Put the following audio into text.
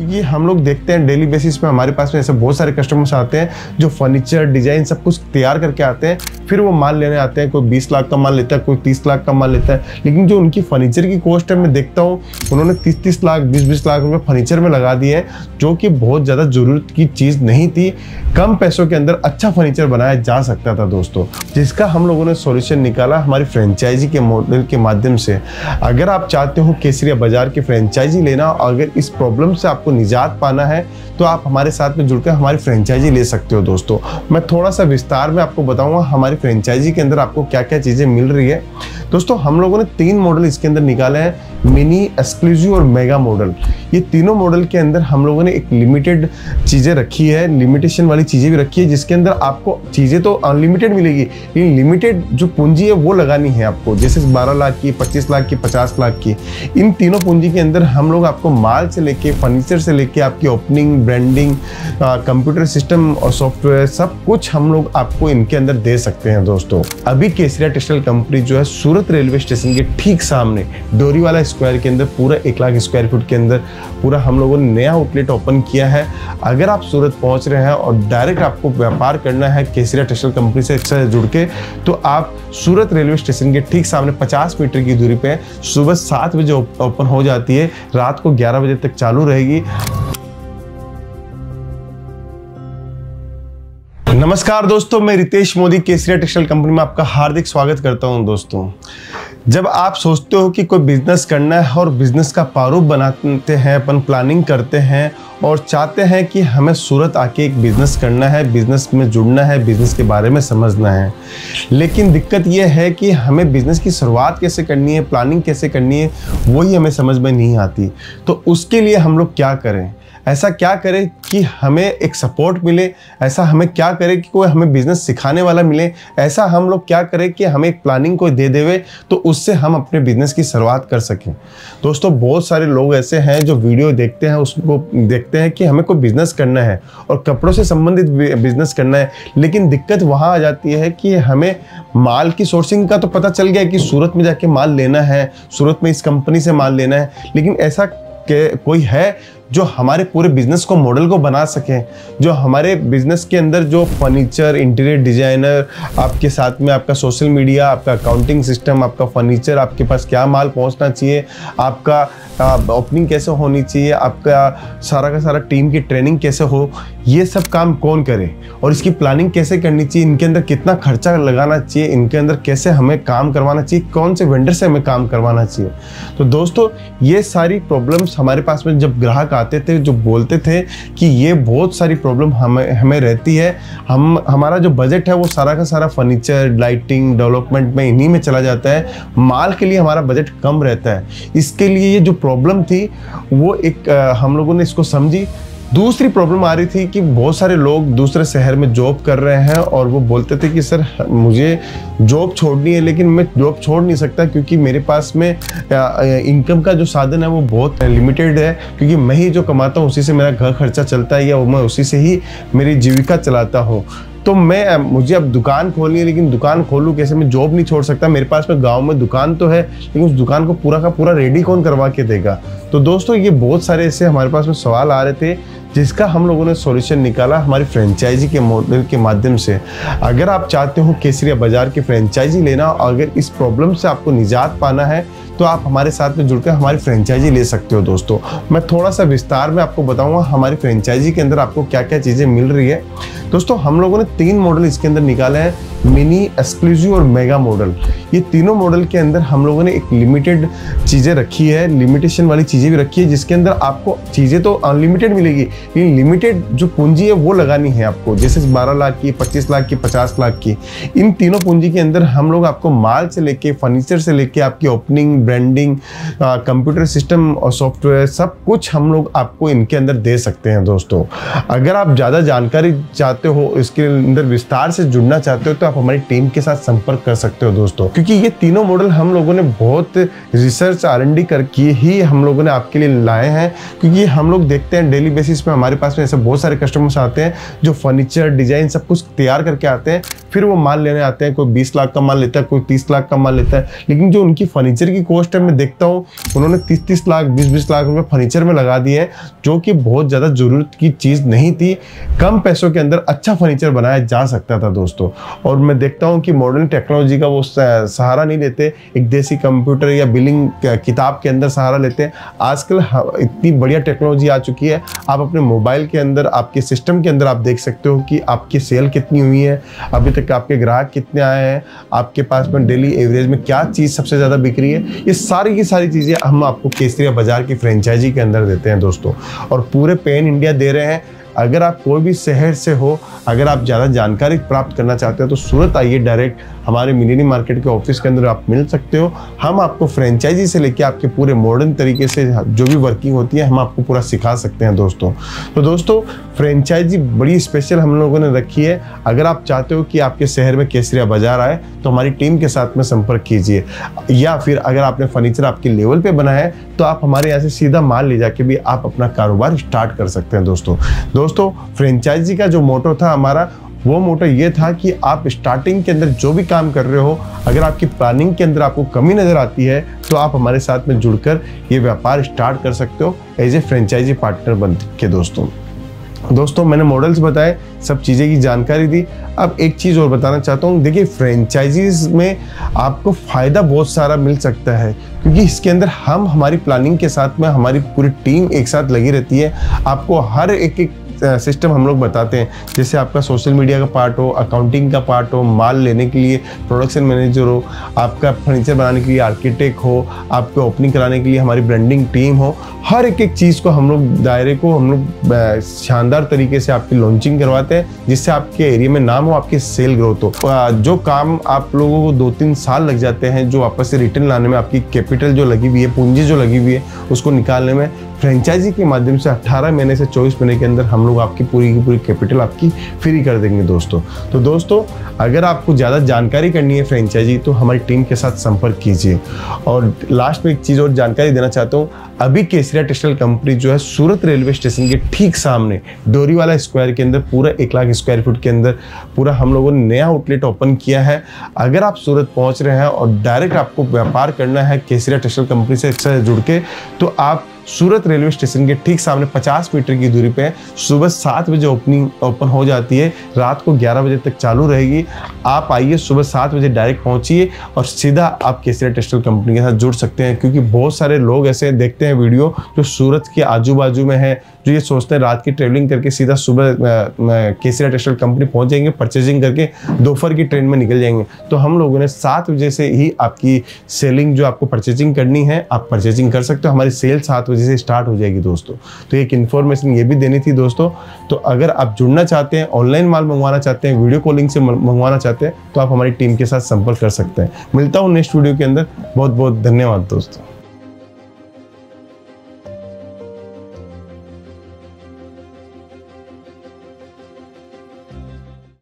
क्योंकि हम लोग देखते हैं डेली बेसिस पे हमारे पास में ऐसे बहुत सारे कस्टमर्स आते हैं जो फर्नीचर डिजाइन सब कुछ तैयार करके आते हैं, फिर वो माल लेने आते हैं। कोई 20 लाख का माल लेता है, कोई 30 लाख का माल लेता है, लेकिन जो उनकी फर्नीचर की कॉस्ट है मैं देखता हूँ उन्होंने 30-30 लाख 20-20 लाख रुपए फर्नीचर में लगा दिए हैं, जो कि बहुत ज़्यादा ज़रूरत की चीज़ नहीं थी। कम पैसों के अंदर अच्छा फर्नीचर बनाया जा सकता था दोस्तों, जिसका हम लोगों ने सॉल्यूशन निकाला हमारी फ्रेंचाइजी के मॉडल के माध्यम से। अगर आप चाहते हो केसरिया बाजार की फ्रेंचाइजी लेना, अगर इस प्रॉब्लम से आपको निजात पाना है तो आप हमारे साथ में जुड़कर हमारी फ्रेंचाइजी ले सकते हो दोस्तों। मैं थोड़ा सा विस्तार में आपको बताऊंगा हमारी फ्रेंचाइजी के अंदर आपको क्या क्या चीज़ें मिल रही है। दोस्तों हम लोगों ने 3 मॉडल इसके अंदर निकाले हैं, मिनी, एक्सक्लूसिव और मेगा मॉडल। ये तीनों मॉडल के अंदर हम लोगों ने एक लिमिटेड चीज़ें रखी है, लिमिटेशन वाली चीज़ें भी रखी है, जिसके अंदर आपको चीज़ें तो अनलिमिटेड मिलेगी, लेकिन लिमिटेड जो पूंजी है वो लगानी है आपको, जैसे 12 लाख की, 25 लाख की, 50 लाख की। इन तीनों पूंजी के अंदर हम लोग आपको माल से लेके, फर्नीचर से लेके, आपकी ओपनिंग, ब्रांडिंग, कंप्यूटर सिस्टम और सॉफ्टवेयर सब कुछ हम लोग आपको इनके अंदर दे सकते हैं दोस्तों। अभी केसरिया टेक्सटाइल कंपनी जो है सूरत रेलवे स्टेशन के ठीक सामने डोरीवाला स्क्वायर के अंदर पूरा 1 लाख स्क्वायर फुट के अंदर पूरा हम लोगों ने नया आउटलेट ओपन किया है। अगर आप सूरत पहुंच रहे हैं और डायरेक्ट आपको व्यापार करना है केसरिया टेक्सटाइल कंपनी से जुड़ के, तो आप सूरत रेलवे स्टेशन के ठीक सामने 50 मीटर की दूरी पे सुबह 7 बजे ओपन हो जाती है, रात को 11 बजे तक चालू रहेगी। नमस्कार दोस्तों, मैं रितेश मोदी केसरिया टेक्सटाइल कंपनी में आपका हार्दिक स्वागत करता हूं। दोस्तों जब आप सोचते हो कि कोई बिजनेस करना है और बिजनेस का प्रारूप बनाते हैं, अपन प्लानिंग करते हैं और चाहते हैं कि हमें सूरत आके एक बिजनेस करना है, बिजनेस में जुड़ना है, बिजनेस के बारे में समझना है, लेकिन दिक्कत यह है कि हमें बिजनेस की शुरुआत कैसे करनी है, प्लानिंग कैसे करनी है, वही हमें समझ में नहीं आती। तो उसके लिए हम लोग क्या करें, ऐसा क्या करें कि हमें एक सपोर्ट मिले, ऐसा हमें क्या करें कि कोई हमें बिजनेस सिखाने वाला मिले, ऐसा हम लोग क्या करें कि हमें एक प्लानिंग कोई दे देवे तो उससे हम अपने बिजनेस की शुरुआत कर सकें। दोस्तों बहुत सारे लोग ऐसे हैं जो वीडियो देखते हैं, उसको देखते हैं कि हमें कोई बिजनेस करना है और कपड़ों से संबंधित बिजनेस करना है, लेकिन दिक्कत वहाँ आ जाती है कि हमें माल की सोर्सिंग का तो पता चल गया कि सूरत में जाके माल लेना है, सूरत में इस कंपनी से माल लेना है, लेकिन ऐसा कोई है जो हमारे पूरे बिजनेस को मॉडल को बना सके, जो हमारे बिजनेस के अंदर जो फर्नीचर, इंटीरियर डिजाइनर, आपके साथ में आपका सोशल मीडिया, आपका अकाउंटिंग सिस्टम, आपका फर्नीचर, आपके पास क्या माल पहुंचना चाहिए, आपका ओपनिंग कैसे होनी चाहिए, आपका सारा का सारा टीम की ट्रेनिंग कैसे हो, ये सब काम कौन करे और इसकी प्लानिंग कैसे करनी चाहिए, इनके अंदर कितना खर्चा लगाना चाहिए, इनके अंदर कैसे हमें काम करवाना चाहिए, कौन से वेंडर से हमें काम करवाना चाहिए। तो दोस्तों ये सारी प्रॉब्लम्स हमारे पास में जब ग्राहक आते थे, जो बोलते थे कि ये बहुत सारी प्रॉब्लम हमें रहती है, हमारा जो बजट है वो सारा का सारा फर्नीचर, लाइटिंग, डेवलपमेंट में इन्हीं में चला जाता है, माल के लिए हमारा बजट कम रहता है। इसके लिए ये जो प्रॉब्लम थी वो एक हम लोगों ने इसको समझी। दूसरी प्रॉब्लम आ रही थी कि बहुत सारे लोग दूसरे शहर में जॉब कर रहे हैं और वो बोलते थे कि सर मुझे जॉब छोड़नी है, लेकिन मैं जॉब छोड़ नहीं सकता क्योंकि मेरे पास में इनकम का जो साधन है वो बहुत लिमिटेड है, क्योंकि मैं ही जो कमाता हूँ उसी से मेरा घर खर्चा चलता है या मैं उसी से ही मेरी जीविका चलाता हूँ। तो मुझे अब दुकान खोलनी है, लेकिन दुकान खोलूँ कैसे, मैं जॉब नहीं छोड़ सकता, मेरे पास में गांव में दुकान तो है, लेकिन उस दुकान को पूरा का पूरा रेडी कौन करवा के देगा। तो दोस्तों ये बहुत सारे ऐसे हमारे पास में सवाल आ रहे थे, जिसका हम लोगों ने सॉल्यूशन निकाला हमारी फ्रेंचाइजी के मॉडल के माध्यम से। अगर आप चाहते हो केसरिया बाजार की फ्रेंचाइजी लेना, अगर इस प्रॉब्लम से आपको निजात पाना है तो आप हमारे साथ में जुड़कर हमारी फ्रेंचाइजी ले सकते हो दोस्तों। मैं थोड़ा सा विस्तार में आपको बताऊंगा हमारी फ्रेंचाइजी के अंदर आपको क्या क्या चीज़ें मिल रही है। दोस्तों हम लोगों ने 3 मॉडल इसके अंदर निकाले हैं, मिनी, एक्सक्लूसिव और मेगा मॉडल। ये तीनों मॉडल के अंदर हम लोगों ने एक लिमिटेड चीज़ें रखी है, लिमिटेशन वाली चीज़ें भी रखी है, जिसके अंदर आपको चीज़ें तो अनलिमिटेड मिलेगी, लेकिन लिमिटेड जो पूंजी है वो लगानी है आपको, जैसे 12 लाख की, 25 लाख की, 50 लाख की। इन तीनों पूंजी के अंदर हम लोग आपको माल से लेके, फर्नीचर से लेके, आपकी ओपनिंग, ब्रांडिंग, कंप्यूटर सिस्टम और सॉफ्टवेयर सब कुछ हम लोग आपको इनके अंदर दे सकते हैं दोस्तों। अगर आप ज़्यादा जानकारी चाहते हो, इसके अंदर विस्तार से जुड़ना चाहते हो, तो आप हमारी टीम के साथ संपर्क कर सकते हो दोस्तों, क्योंकि ये तीनों मॉडल हम लोगों ने बहुत रिसर्च R&D करके ही हम लोगों ने आपके लिए लाए हैं। क्योंकि हम लोग देखते हैं डेली बेसिस पे हमारे पास में ऐसे बहुत सारे कस्टमर्स आते हैं जो फर्नीचर डिजाइन सब कुछ तैयार करके आते हैं, फिर वो माल लेने आते हैं। कोई 20 लाख का माल लेता है, कोई 30 लाख का माल लेता है, लेकिन जो उनकी फर्नीचर की कॉस्ट है मैं देखता हूँ उन्होंने 30-30 लाख 20-20 लाख रुपए फर्नीचर में लगा दिए हैं, जो कि बहुत ज़्यादा ज़रूरत की चीज़ नहीं थी। कम पैसों के अंदर अच्छा फर्नीचर बनाया जा सकता था दोस्तों। और मैं देखता हूँ कि मॉडर्न टेक्नोलॉजी का वो सहारा नहीं लेते, एक देसी कंप्यूटर या बिलिंग किताब के अंदर सहारा लेते हैं। आजकल इतनी बढ़िया टेक्नोलॉजी आ चुकी है, आप अपने मोबाइल के अंदर आपके सिस्टम के अंदर आप देख सकते हो कि आपकी सेल कितनी हुई है, अभी तक आपके ग्राहक कितने आए हैं, आपके पास में डेली एवरेज में क्या चीज़ सबसे ज़्यादा बिक रही है। ये सारी की सारी चीज़ें हम आपको केसरिया बाजार की फ्रेंचाइजी के अंदर देते हैं दोस्तों, और पूरे पैन इंडिया दे रहे हैं। अगर आप कोई भी शहर से हो, अगर आप ज़्यादा जानकारी प्राप्त करना चाहते हो तो सूरत आइए, डायरेक्ट हमारे मिलेनियम मार्केट के ऑफिस के अंदर आप मिल सकते हो। हम आपको फ्रेंचाइजी से लेके आपके पूरे मॉडर्न तरीके से जो भी वर्किंग होती है हम आपको पूरा सिखा सकते हैं दोस्तों। तो दोस्तों फ्रेंचाइजी बड़ी स्पेशल हम लोगों ने रखी है। अगर आप चाहते हो कि आपके शहर में केसरिया बाजार आए तो हमारी टीम के साथ में संपर्क कीजिए, या फिर अगर आपने फर्नीचर आपके लेवल पे बनाया है तो आप हमारे यहाँ से सीधा माल ले जाके भी आप अपना कारोबार स्टार्ट कर सकते हैं दोस्तों। फ्रेंचाइजी का जो मोटो था हमारा, वो मोटो ये था कि आप स्टार्टिंग के अंदर जो भी काम कर रहे हो, अगर आपकी प्लानिंग के अंदर आपको कमी नज़र आती है तो आप हमारे साथ में जुड़कर ये व्यापार स्टार्ट कर सकते हो एज ए फ्रेंचाइजी पार्टनर बन के दोस्तों मैंने मॉडल्स बताए, सब चीज़ें की जानकारी दी। अब एक चीज़ और बताना चाहता हूँ, देखिए फ्रेंचाइजीज में आपको फ़ायदा बहुत सारा मिल सकता है, क्योंकि इसके अंदर हम हमारी प्लानिंग के साथ में हमारी पूरी टीम एक साथ लगी रहती है। आपको हर एक सिस्टम हम लोग बताते हैं, जैसे आपका सोशल मीडिया का पार्ट हो, अकाउंटिंग का पार्ट हो, माल लेने के लिए प्रोडक्शन मैनेजर हो, आपका फर्नीचर बनाने के लिए आर्किटेक्ट हो, आपको ओपनिंग कराने के लिए हमारी ब्रांडिंग टीम हो। हर एक चीज़ को हम लोग दायरे को हम लोग शानदार तरीके से आपकी लॉन्चिंग करवाते हैं, जिससे आपके एरिया में नाम हो, आपकी सेल ग्रोथ हो। जो काम आप लोगों को 2-3 साल लग जाते हैं, जो वापस से रिटर्न लाने में, आपकी कैपिटल जो लगी हुई है, पूंजी जो लगी हुई है, उसको निकालने में, फ्रेंचाइजी के माध्यम से 18 महीने से 24 महीने के अंदर हम लोग आपकी पूरी की पूरी कैपिटल आपकी फ्री कर देंगे दोस्तों। तो दोस्तों अगर आपको ज़्यादा जानकारी करनी है फ्रेंचाइजी तो हमारी टीम के साथ संपर्क कीजिए। और लास्ट में एक चीज़ और जानकारी देना चाहता हूँ, अभी केसरिया टेक्सटाइल कंपनी जो है सूरत रेलवे स्टेशन के ठीक सामने डोरीवाला स्क्वायर के अंदर पूरा 1 लाख स्क्वायर फीट के अंदर पूरा हम लोगों ने नया आउटलेट ओपन किया है। अगर आप सूरत पहुँच रहे हैं और डायरेक्ट आपको व्यापार करना है केसरिया टेक्सटाइल कंपनी से जुड़ के, तो आप सूरत रेलवे स्टेशन के ठीक सामने 50 मीटर की दूरी पे सुबह 7 बजे ओपन हो जाती है, रात को 11 बजे तक चालू रहेगी। आप आइए, सुबह 7 बजे डायरेक्ट पहुंचिए और सीधा आप केसरिया टेक्सटाइल कंपनी के साथ जुड़ सकते हैं। क्योंकि बहुत सारे लोग ऐसे देखते हैं वीडियो जो सूरत के आजू बाजू में है, जो ये सोचते हैं रात की ट्रेवलिंग करके सीधा सुबह केसरिया टेक्सटाइल कंपनी पहुंच जाएंगे, परचेजिंग करके दोपहर की ट्रेन में निकल जाएंगे। तो हम लोगों ने 7 बजे से ही आपकी सेलिंग जो आपको परचेजिंग करनी है आप परचेजिंग कर सकते हो। हमारी सेल 7 बजे से स्टार्ट हो जाएगी दोस्तों। तो एक इन्फॉर्मेशन ये भी देनी थी दोस्तों। तो अगर आप जुड़ना चाहते हैं, ऑनलाइन माल मंगवाना चाहते हैं, वीडियो कॉलिंग से मंगवाना चाहते हैं, तो आप हमारी टीम के साथ संपर्क कर सकते हैं। मिलता हूँ नेक्स्ट वीडियो के अंदर। बहुत बहुत धन्यवाद दोस्तों।